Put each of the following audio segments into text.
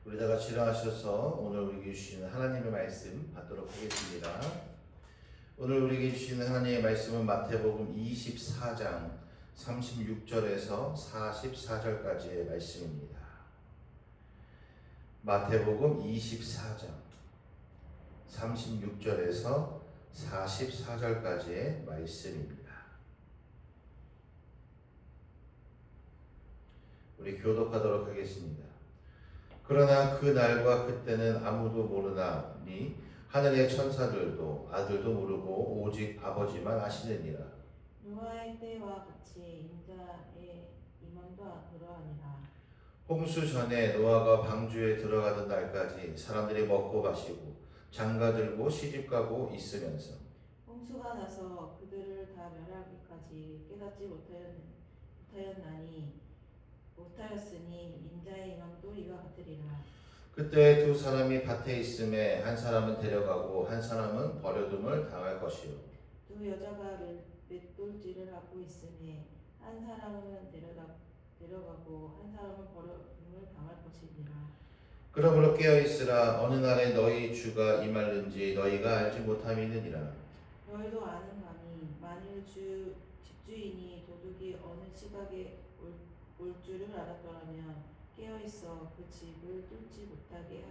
우리 다 같이 일어나셔서 오늘 우리에게 주시는 하나님의 말씀 받도록 하겠습니다. 오늘 우리에게 주시는 하나님의 말씀은 마태복음 24장 36절에서 44절까지의 말씀입니다. 마태복음 24장 36절에서 44절까지의 말씀입니다. 우리 교독하도록 하겠습니다. 그러나 그 날과 그때는 아무도 모르나니 하늘의 천사들도 아들도 모르고 오직 아버지만 아시느니라. 노아의 때와 같이 인자의 임함도 그러하니라. 홍수 전에 노아가 방주에 들어가던 날까지 사람들이 먹고 마시고 장가들고 시집가고 있으면서 홍수가 나서 그들을 다 멸하기까지 깨닫지 못하였으니 인자의 임함도 이와 같으리라. 그때 두 사람이 밭에 있음에 한 사람은 데려가고 한 사람은 버려둠을 당할 것이요 두 여자가 맷돌질을 하고 있음에 한 사람은 데려가고 한 사람은 버려둠을 당할 것이니라. 그러므로 깨어있으라. 어느 날에 너희 주가 임할는지 너희가 알지 못함이니라. 너희도 아는가니 만일 집주인이 도둑이 어느 시각에 올 줄을 알았더라면 깨어있어 그 집을 뚫지 못하게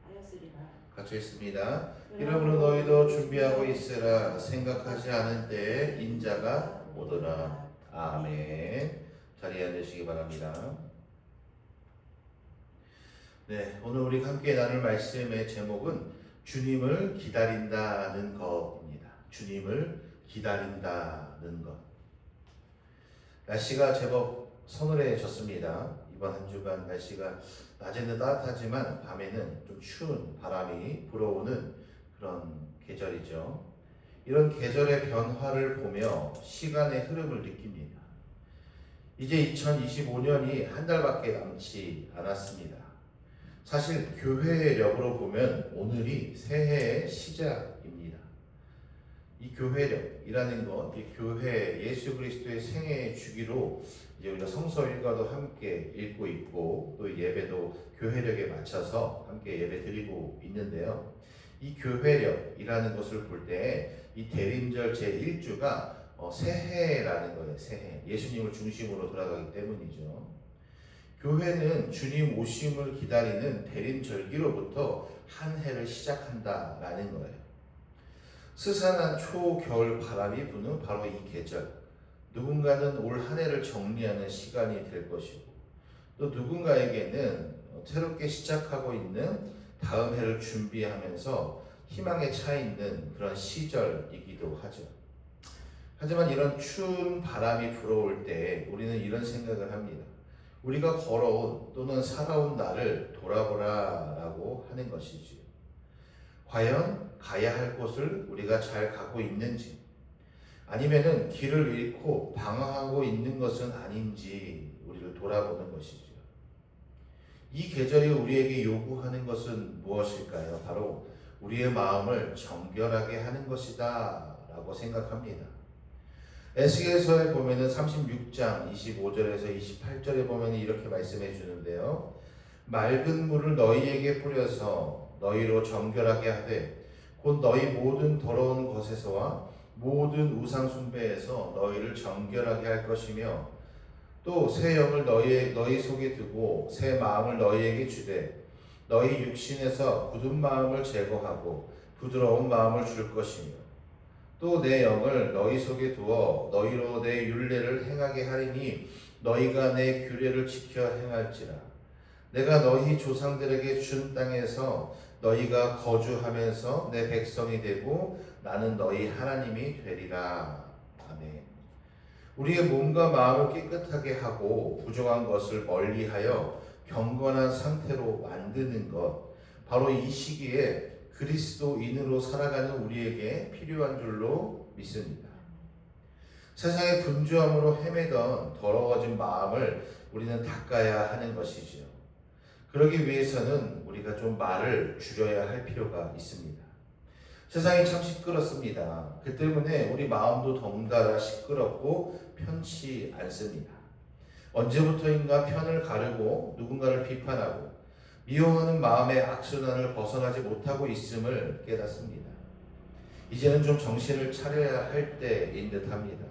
하였으리라. 같이 읽습니다. 이러므로 너희도 준비하고 있으라. 생각하지 않은 때에 인자가 오더라. 아멘. 자리에 앉으시기 바랍니다. 네, 오늘 우리 함께 나눌 말씀의 제목은 주님을 기다린다는 것입니다. 주님을 기다린다는 것. 날씨가 제법 서늘해졌습니다. 이번 한 주간 날씨가 낮에는 따뜻하지만 밤에는 좀 추운 바람이 불어오는 그런 계절이죠. 이런 계절의 변화를 보며 시간의 흐름을 느낍니다. 이제 2025년이 한 달밖에 남지 않았습니다. 사실 교회력으로 보면 오늘이 새해의 시작입니다. 이 교회력이라는 것, 이 교회 예수 그리스도의 생애 주기로 이제 우리가 성서 일과도 함께 읽고 있고 또 예배도 교회력에 맞춰서 함께 예배 드리고 있는데요. 이 교회력이라는 것을 볼 때 이 대림절 제1주가 새해라는 거예요. 새해. 예수님을 중심으로 돌아가기 때문이죠. 교회는 주님 오심을 기다리는 대림절기로부터 한 해를 시작한다라는 거예요. 스산한 초겨울 바람이 부는 바로 이 계절. 누군가는 올 한 해를 정리하는 시간이 될 것이고 또 누군가에게는 새롭게 시작하고 있는 다음 해를 준비하면서 희망에 차 있는 그런 시절이기도 하죠. 하지만 이런 추운 바람이 불어올 때 우리는 이런 생각을 합니다. 우리가 걸어온 또는 살아온 날을 돌아보라 라고 하는 것이지요. 과연 가야 할 곳을 우리가 잘 가고 있는지 아니면은 길을 잃고 방황하고 있는 것은 아닌지 우리를 돌아보는 것이죠. 이 계절이 우리에게 요구하는 것은 무엇일까요? 바로 우리의 마음을 정결하게 하는 것이다 라고 생각합니다. 에스겔서에 보면은 36장 25절에서 28절에 보면 이렇게 말씀해 주는데요. 맑은 물을 너희에게 뿌려서 너희로 정결하게 하되 곧 너희 모든 더러운 것에서와 모든 우상 숭배에서 너희를 정결하게 할 것이며 또 새 영을 너희 속에 두고 새 마음을 너희에게 주되 너희 육신에서 굳은 마음을 제거하고 부드러운 마음을 줄 것이며 또 내 영을 너희 속에 두어 너희로 내 율례를 행하게 하리니 너희가 내 규례를 지켜 행할지라. 내가 너희 조상들에게 준 땅에서 너희가 거주하면서 내 백성이 되고 나는 너희 하나님이 되리라. 아멘. 우리의 몸과 마음을 깨끗하게 하고 부정한 것을 멀리하여 경건한 상태로 만드는 것, 바로 이 시기에 그리스도인으로 살아가는 우리에게 필요한 줄로 믿습니다. 세상의 분주함으로 헤매던 더러워진 마음을 우리는 닦아야 하는 것이죠. 그러기 위해서는 우리가 좀 말을 줄여야 할 필요가 있습니다. 세상이 참 시끄럽습니다. 그 때문에 우리 마음도 덩달아 시끄럽고 편치 않습니다. 언제부터인가 편을 가르고 누군가를 비판하고 미워하는 마음의 악순환을 벗어나지 못하고 있음을 깨닫습니다. 이제는 좀 정신을 차려야 할 때인 듯합니다.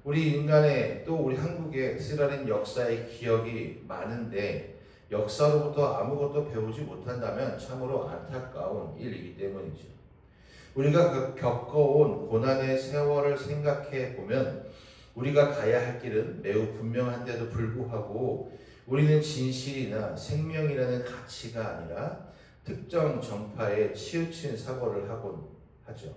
우리 인간의 또 우리 한국의 쓰라린 역사의 기억이 많은데 역사로부터 아무것도 배우지 못한다면 참으로 안타까운 일이기 때문이죠. 우리가 겪어온 고난의 세월을 생각해 보면 우리가 가야 할 길은 매우 분명한데도 불구하고 우리는 진실이나 생명이라는 가치가 아니라 특정 정파에 치우친 사고를 하곤 하죠.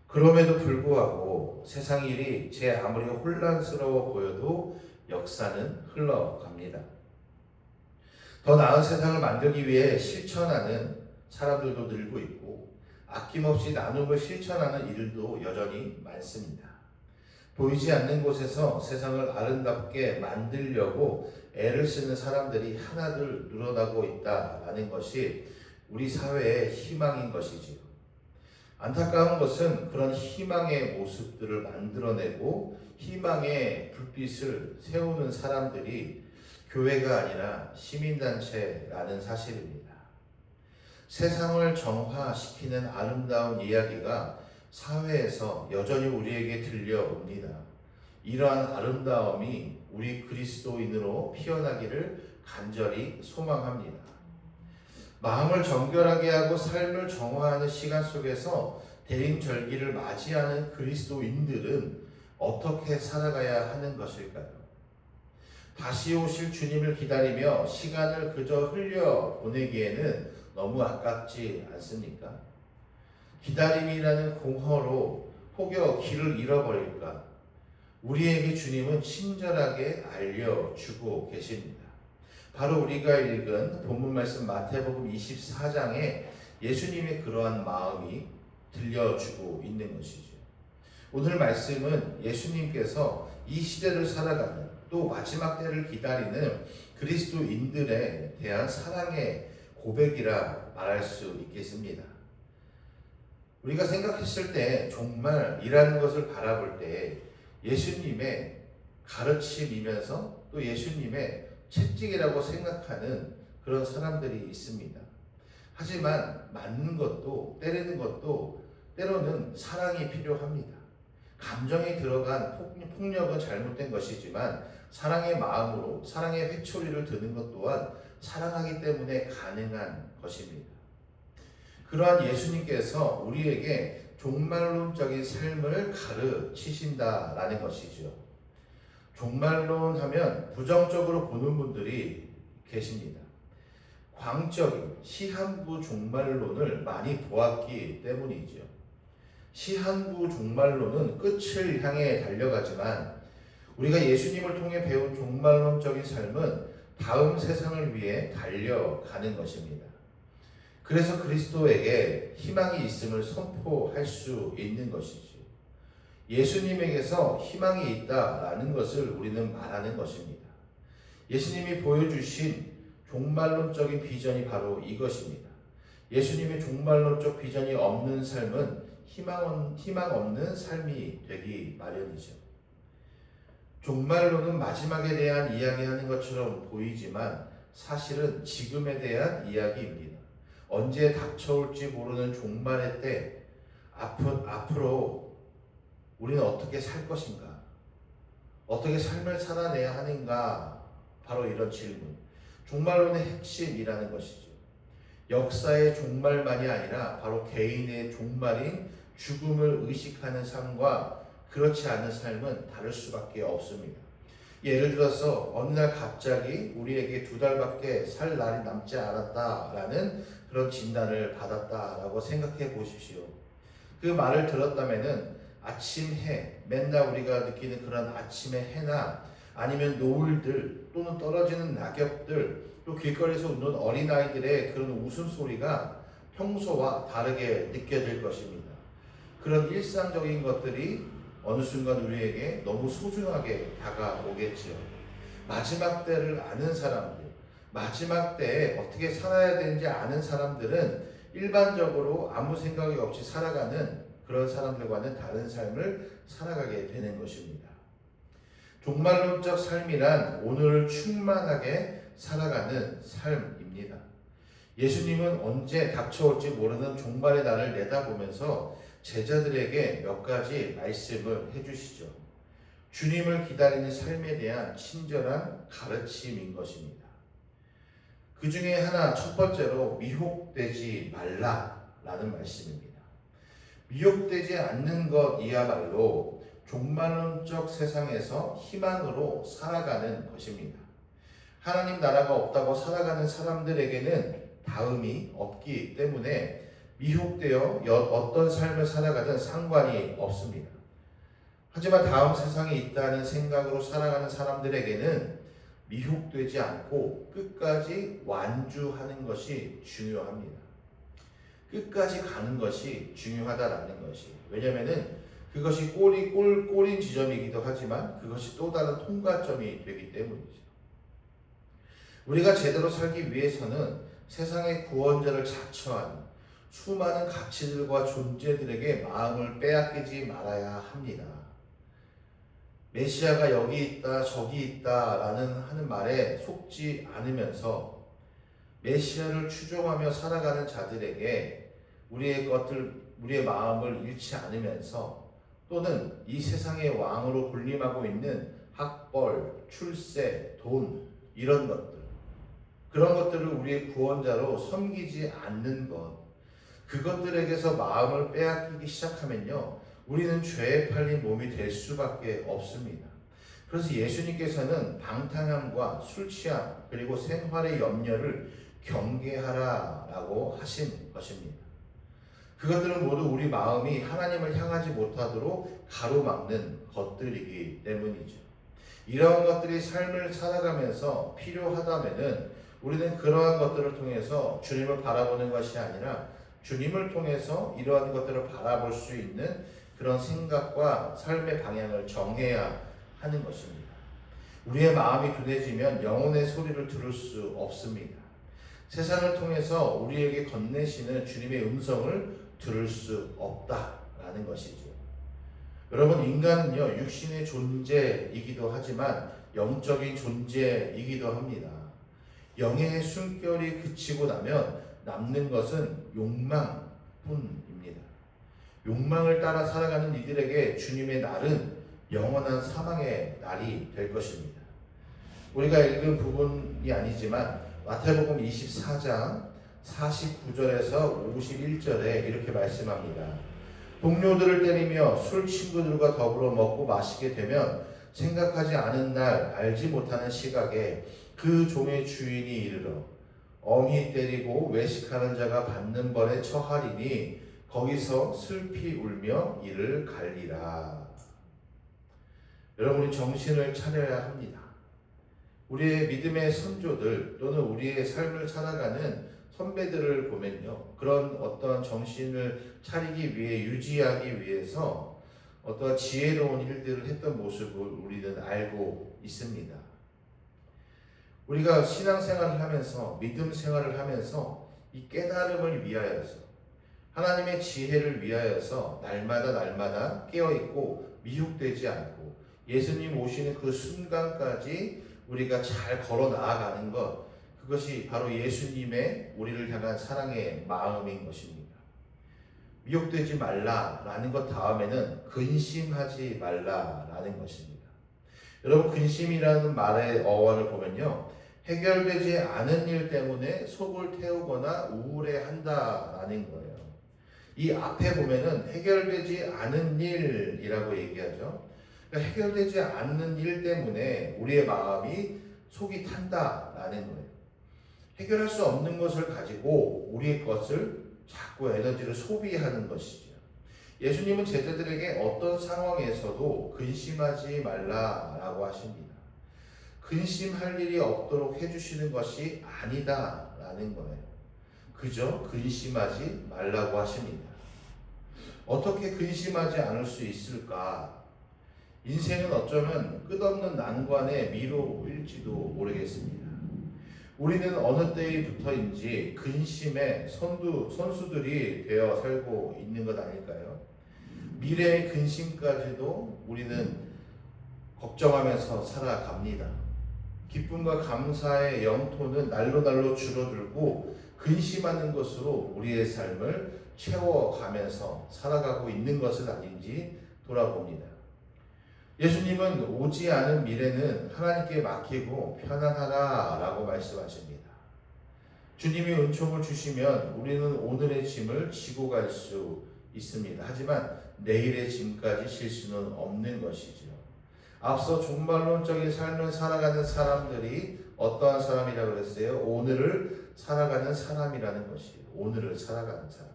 그럼에도 불구하고 세상 일이 제 아무리 혼란스러워 보여도 역사는 흘러갑니다. 더 나은 세상을 만들기 위해 실천하는 사람들도 늘고 있고 아낌없이 나눔을 실천하는 일도 여전히 많습니다. 보이지 않는 곳에서 세상을 아름답게 만들려고 애를 쓰는 사람들이 하나둘 늘어나고 있다라는 것이 우리 사회의 희망인 것이지요. 안타까운 것은 그런 희망의 모습들을 만들어내고 희망의 불빛을 세우는 사람들이 교회가 아니라 시민단체라는 사실입니다. 세상을 정화시키는 아름다운 이야기가 사회에서 여전히 우리에게 들려옵니다. 이러한 아름다움이 우리 그리스도인으로 피어나기를 간절히 소망합니다. 마음을 정결하게 하고 삶을 정화하는 시간 속에서 대림절기를 맞이하는 그리스도인들은 어떻게 살아가야 하는 것일까요? 다시 오실 주님을 기다리며 시간을 그저 흘려 보내기에는 너무 아깝지 않습니까? 기다림이라는 공허로 혹여 길을 잃어버릴까? 우리에게 주님은 친절하게 알려주고 계십니다. 바로 우리가 읽은 본문 말씀 마태복음 24장에 예수님의 그러한 마음이 들려주고 있는 것이죠. 오늘 말씀은 예수님께서 이 시대를 살아가는 또 마지막 때를 기다리는 그리스도인들에 대한 사랑의 고백이라 말할 수 있겠습니다. 우리가 생각했을 때 종말이라는 것을 바라볼 때 예수님의 가르침이면서 또 예수님의 채찍이라고 생각하는 그런 사람들이 있습니다. 하지만 맞는 것도 때리는 것도 때로는 사랑이 필요합니다. 감정이 들어간 폭력은 잘못된 것이지만 사랑의 마음으로 사랑의 회초리를 드는 것 또한 사랑하기 때문에 가능한 것입니다. 그러한 예수님께서 우리에게 종말론적인 삶을 가르치신다라는 것이죠. 종말론 하면 부정적으로 보는 분들이 계십니다. 광적인 시한부 종말론을 많이 보았기 때문이죠. 시한부 종말론은 끝을 향해 달려가지만 우리가 예수님을 통해 배운 종말론적인 삶은 다음 세상을 위해 달려가는 것입니다. 그래서 그리스도에게 희망이 있음을 선포할 수 있는 것이죠. 예수님에게서 희망이 있다라는 것을 우리는 말하는 것입니다. 예수님이 보여주신 종말론적인 비전이 바로 이것입니다. 예수님의 종말론적 비전이 없는 삶은 희망 없는 삶이 되기 마련이죠. 종말론은 마지막에 대한 이야기하는 것처럼 보이지만 사실은 지금에 대한 이야기입니다. 언제 닥쳐올지 모르는 종말의 때 앞으로 우리는 어떻게 살 것인가? 어떻게 삶을 살아내야 하는가? 바로 이런 질문. 종말론의 핵심이라는 것이죠. 역사의 종말만이 아니라 바로 개인의 종말인 죽음을 의식하는 삶과 그렇지 않은 삶은 다를 수밖에 없습니다. 예를 들어서 어느 날 갑자기 우리에게 2달밖에 살 날이 남지 않았다라는 그런 진단을 받았다라고 생각해 보십시오. 그 말을 들었다면은 아침 해, 맨날 우리가 느끼는 그런 아침의 해나 아니면 노을들 또는 떨어지는 낙엽들 또 길거리에서 웃는 어린아이들의 그런 웃음소리가 평소와 다르게 느껴질 것입니다. 그런 일상적인 것들이 어느 순간 우리에게 너무 소중하게 다가오겠지요. 마지막 때를 아는 사람들, 마지막 때에 어떻게 살아야 되는지 아는 사람들은 일반적으로 아무 생각이 없이 살아가는 그런 사람들과는 다른 삶을 살아가게 되는 것입니다. 종말론적 삶이란 오늘을 충만하게 살아가는 삶입니다. 입니다. 예수님은 언제 닥쳐올지 모르는 종말의 날을 내다보면서 제자들에게 몇 가지 말씀을 해주시죠. 주님을 기다리는 삶에 대한 친절한 가르침인 것입니다. 그 중에 하나, 첫 번째로 미혹되지 말라라는 말씀입니다. 미혹되지 않는 것이야말로 종말론적 세상에서 희망으로 살아가는 것입니다. 하나님 나라가 없다고 살아가는 사람들에게는 다음이 없기 때문에 미혹되어 어떤 삶을 살아가든 상관이 없습니다. 하지만 다음 세상이 있다는 생각으로 살아가는 사람들에게는 미혹되지 않고 끝까지 완주하는 것이 중요합니다. 끝까지 가는 것이 중요하다라는 것이. 왜냐하면 그것이 골인 지점이기도 하지만 그것이 또 다른 통과점이 되기 때문이죠. 우리가 제대로 살기 위해서는 세상의 구원자를 자처하는 수많은 가치들과 존재들에게 마음을 빼앗기지 말아야 합니다. 메시아가 여기 있다 저기 있다라는 하는 말에 속지 않으면서 메시아를 추종하며 살아가는 자들에게 우리의 마음을 잃지 않으면서 또는 이 세상의 왕으로 군림하고 있는 학벌, 출세, 돈 이런 것들 그런 것들을 우리의 구원자로 섬기지 않는 것 그것들에게서 마음을 빼앗기기 시작하면요 우리는 죄에 팔린 몸이 될 수밖에 없습니다. 그래서 예수님께서는 방탕함과 술 취함 그리고 생활의 염려를 경계하라라고 하신 것입니다. 그것들은 모두 우리 마음이 하나님을 향하지 못하도록 가로막는 것들이기 때문이죠. 이러한 것들이 삶을 살아가면서 필요하다면은 우리는 그러한 것들을 통해서 주님을 바라보는 것이 아니라 주님을 통해서 이러한 것들을 바라볼 수 있는 그런 생각과 삶의 방향을 정해야 하는 것입니다. 우리의 마음이 둔해지면 영혼의 소리를 들을 수 없습니다. 세상을 통해서 우리에게 건네시는 주님의 음성을 들을 수 없다라는 것이죠. 여러분, 인간은요 육신의 존재이기도 하지만 영적인 존재이기도 합니다. 영의 숨결이 그치고 나면 남는 것은 욕망뿐입니다. 욕망을 따라 살아가는 이들에게 주님의 날은 영원한 사망의 날이 될 것입니다. 우리가 읽은 부분이 아니지만 마태복음 24장 49절에서 51절에 이렇게 말씀합니다. 동료들을 때리며 술 친구들과 더불어 먹고 마시게 되면 생각하지 않은 날 알지 못하는 시각에 그 종의 주인이 이르러 엄히 때리고 외식하는 자가 받는 벌에 처하리니 거기서 슬피 울며 이를 갈리라. 여러분이 정신을 차려야 합니다. 우리의 믿음의 선조들 또는 우리의 삶을 살아가는 선배들을 보면요, 그런 어떤 정신을 차리기 위해 유지하기 위해서 어떤 지혜로운 일들을 했던 모습을 우리는 알고 있습니다. 우리가 신앙생활을 하면서 믿음 생활을 하면서 이 깨달음을 위하여서 하나님의 지혜를 위하여서 날마다 깨어있고 미혹되지 않고 예수님 오시는 그 순간까지 우리가 잘 걸어 나아가는 것, 그것이 바로 예수님의 우리를 향한 사랑의 마음인 것입니다. 미혹되지 말라라는 것 다음에는 근심하지 말라라는 것입니다. 여러분, 근심이라는 말의 어원을 보면요, 해결되지 않은 일 때문에 속을 태우거나 우울해한다라는 거예요. 이 앞에 보면은 해결되지 않은 일이라고 얘기하죠. 그러니까 해결되지 않는 일 때문에 우리의 마음이 속이 탄다라는 거예요. 해결할 수 없는 것을 가지고 우리의 것을 자꾸 에너지를 소비하는 것이죠. 예수님은 제자들에게 어떤 상황에서도 근심하지 말라라고 하십니다. 근심할 일이 없도록 해주시는 것이 아니다라는 거예요. 그저 근심하지 말라고 하십니다. 어떻게 근심하지 않을 수 있을까? 인생은 어쩌면 끝없는 난관의 미로일지도 모르겠습니다. 우리는 어느 때부터인지 근심의 선수들이 되어 살고 있는 것 아닐까요? 미래의 근심까지도 우리는 걱정하면서 살아갑니다. 기쁨과 감사의 영토는 날로 줄어들고 근심하는 것으로 우리의 삶을 채워가면서 살아가고 있는 것은 아닌지 돌아봅니다. 예수님은 오지 않은 미래는 하나님께 맡기고 편안하라 라고 말씀하십니다. 주님이 은총을 주시면 우리는 오늘의 짐을 지고 갈 수 있습니다. 하지만 내일의 짐까지 실 수는 없는 것이죠. 앞서 종말론적인 삶을 살아가는 사람들이 어떠한 사람이라고 그랬어요? 오늘을 살아가는 사람이라는 것이에요. 오늘을 살아가는 사람.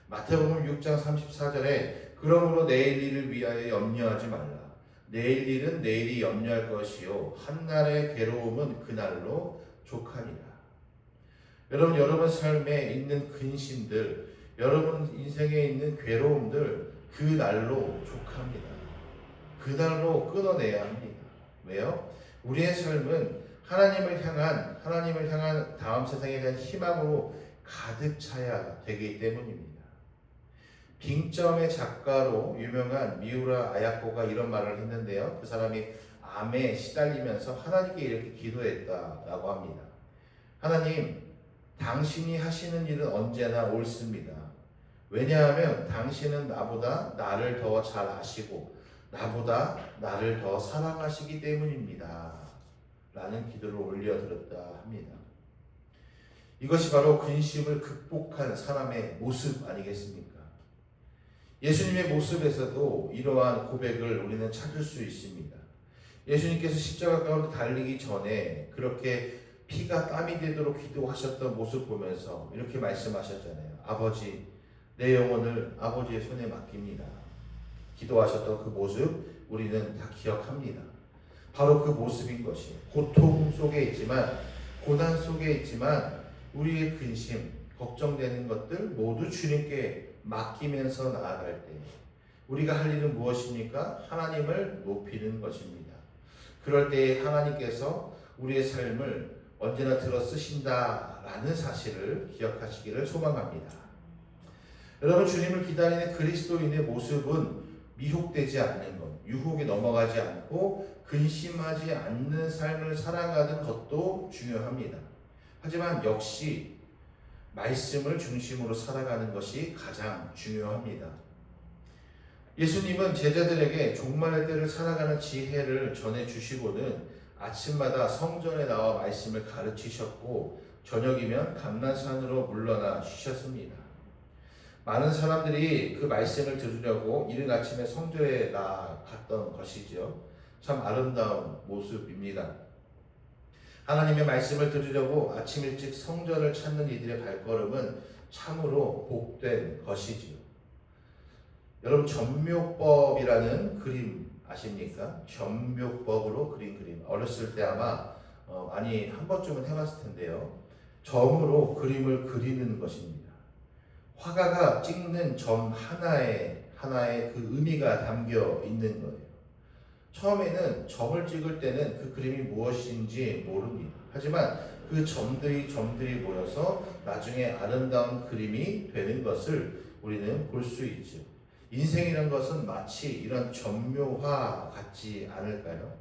마태복음 6장 34절에 그러므로 내일 일을 위하여 염려하지 말라. 내일 일은 내일이 염려할 것이요 한날의 괴로움은 그날로 족하니라. 여러분 삶에 있는 근심들, 여러분 인생에 있는 괴로움들 그날로 족합니다. 그날로 끊어내야 합니다. 왜요? 우리의 삶은 하나님을 향한 다음 세상에 대한 희망으로 가득 차야 되기 때문입니다. 빙점의 작가로 유명한 미우라 아야코가 이런 말을 했는데요. 그 사람이 암에 시달리면서 하나님께 이렇게 기도했다라고 합니다. 하나님, 당신이 하시는 일은 언제나 옳습니다. 왜냐하면 당신은 나보다 나를 더 잘 아시고 나보다 나를 더 사랑하시기 때문입니다. 라는 기도를 올려드렸다 합니다. 이것이 바로 근심을 극복한 사람의 모습 아니겠습니까? 예수님의 모습에서도 이러한 고백을 우리는 찾을 수 있습니다. 예수님께서 십자가 가운데 달리기 전에 그렇게 피가 땀이 되도록 기도하셨던 모습 보면서 이렇게 말씀하셨잖아요. 아버지, 내 영혼을 아버지의 손에 맡깁니다. 기도하셨던 그 모습 우리는 다 기억합니다. 바로 그 모습인 것이 고통 속에 있지만 고난 속에 있지만 우리의 근심, 걱정되는 것들 모두 주님께 맡기면서 나아갈 때 우리가 할 일은 무엇입니까? 하나님을 높이는 것입니다. 그럴 때 하나님께서 우리의 삶을 언제나 들어 쓰신다라는 사실을 기억하시기를 소망합니다. 여러분, 주님을 기다리는 그리스도인의 모습은 미혹되지 않는 것, 유혹에 넘어가지 않고 근심하지 않는 삶을 살아가는 것도 중요합니다. 하지만 역시 말씀을 중심으로 살아가는 것이 가장 중요합니다. 예수님은 제자들에게 종말의 때를 살아가는 지혜를 전해주시고는 아침마다 성전에 나와 말씀을 가르치셨고 저녁이면 감난산으로 물러나 쉬셨습니다. 많은 사람들이 그 말씀을 들으려고 이른 아침에 성전에 나갔던 것이죠. 참 아름다운 모습입니다. 하나님의 말씀을 들으려고 아침 일찍 성전을 찾는 이들의 발걸음은 참으로 복된 것이지요. 여러분, 전묘법이라는 그림 아십니까? 전묘법으로 그린 그림. 어렸을 때 아마 많이 한 번쯤은 해봤을 텐데요. 점으로 그림을 그리는 것입니다. 화가가 찍는 점 하나에 그 의미가 담겨 있는 거예요. 처음에는 점을 찍을 때는 그 그림이 무엇인지 모릅니다. 하지만 그 점들이 모여서 나중에 아름다운 그림이 되는 것을 우리는 볼 수 있죠. 인생이란 것은 마치 이런 점묘화 같지 않을까요?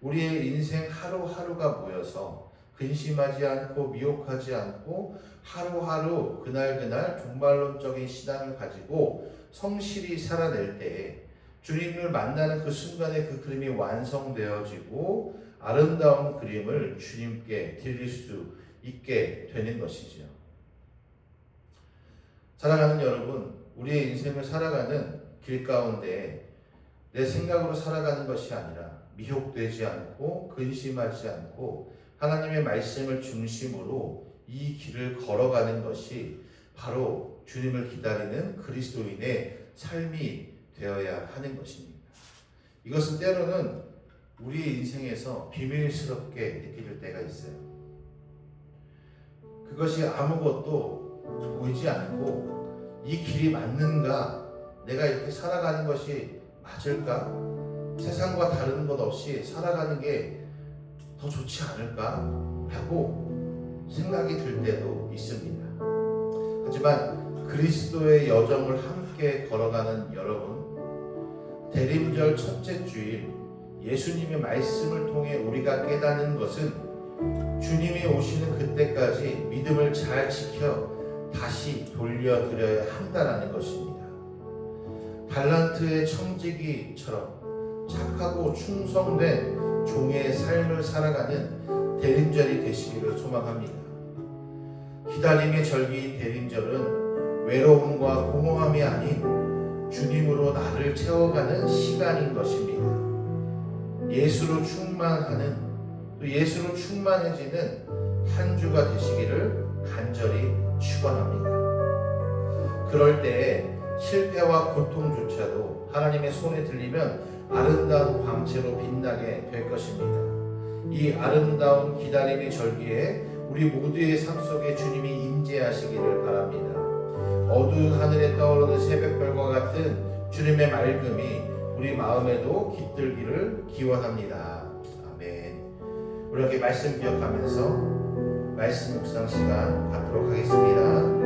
우리의 인생 하루하루가 모여서 근심하지 않고 미혹하지 않고 하루하루 그날 종말론적인 신앙을 가지고 성실히 살아낼 때에 주님을 만나는 그 순간에 그 그림이 완성되어지고 아름다운 그림을 주님께 드릴 수 있게 되는 것이죠. 사랑하는 여러분, 우리의 인생을 살아가는 길 가운데 내 생각으로 살아가는 것이 아니라 미혹되지 않고 근심하지 않고 하나님의 말씀을 중심으로 이 길을 걸어가는 것이 바로 주님을 기다리는 그리스도인의 삶이 되어야 하는 것입니다. 이것은 때로는 우리의 인생에서 비밀스럽게 느껴질 때가 있어요. 그것이 아무것도 보이지 않고 이 길이 맞는가? 내가 이렇게 살아가는 것이 맞을까? 세상과 다른 것 없이 살아가는 게 더 좋지 않을까? 라고 생각이 들 때도 있습니다. 하지만 그리스도의 여정을 함께 걸어가는 여러분, 대림절 첫째 주일 예수님의 말씀을 통해 우리가 깨닫는 것은 주님이 오시는 그때까지 믿음을 잘 지켜 다시 돌려드려야 한다는 것입니다. 달란트의 청지기처럼 착하고 충성된 종의 삶을 살아가는 대림절이 되시기를 소망합니다. 기다림의 절기인 대림절은 외로움과 공허함이 아닌 주님으로 나를 채워가는 시간인 것입니다. 예수로 충만하는, 또 예수로 충만해지는 한 주가 되시기를 간절히 축원합니다. 그럴 때에 실패와 고통조차도 하나님의 손에 들리면 아름다운 광채로 빛나게 될 것입니다. 이 아름다운 기다림의 절기에 우리 모두의 삶 속에 주님이 임재하시기를 바랍니다. 어두운 하늘에 떠오르는 새벽별과 같은 주님의 맑음이 우리 마음에도 깃들기를 기원합니다. 아멘. 우리 이렇게 말씀 기억하면서 말씀 묵상 시간 갖도록 하겠습니다.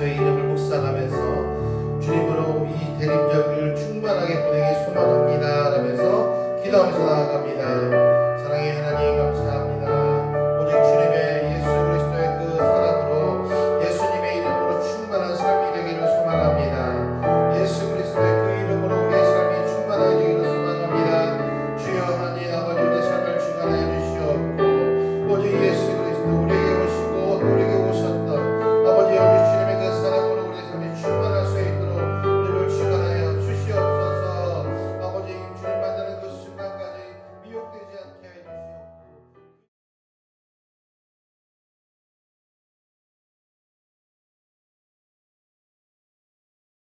그리스도의 이름을